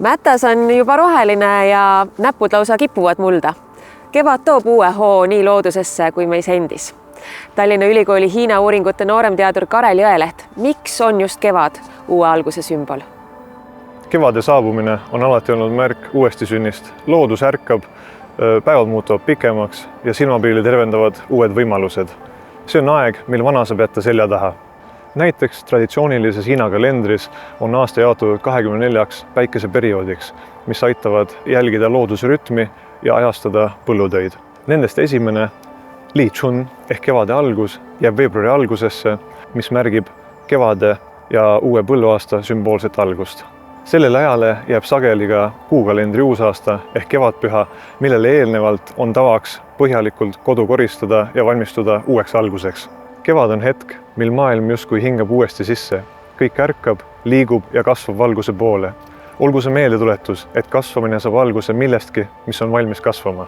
Mätas on juba roheline ja näpud lausa kipuvad mulda. Kevad toob uue hoo nii loodusesse kui meis endis. Tallinna Ülikooli Hiina uuringute nooremteadur Karel Jõeleht, miks on just kevad uue alguse sümbol? Kevade saabumine on alati olnud märk uuesti sünnist. Loodus ärkab, päevad muutuvad pikemaks ja silmapiili tervendavad uued võimalused. See on aeg, mil vana saab jätta selja taha. Näiteks traditsioonilises Hiina kalendris on aasta jaotatud 24 päikeseperioodiks, mis aitavad jälgida loodusrütmi ja ajastada põllutöid. Nendest esimene, Li Chun ehk kevade algus, jääb veebruari algusesse, mis märgib kevade ja uue põlluaasta sümboolset algust. Sellele ajale jääb sageli ka kuukalendri uusaasta ehk kevadpüha, millele eelnevalt on tavaks põhjalikult kodu koristada ja valmistuda uueks alguseks. Kevad on hetk, mil maailm justkui hingab uuesti sisse. Kõik ärkab, liigub ja kasvab valguse poole. Olgu see meeldetuletus, et kasvamine saab alguse millestki, mis on valmis kasvama.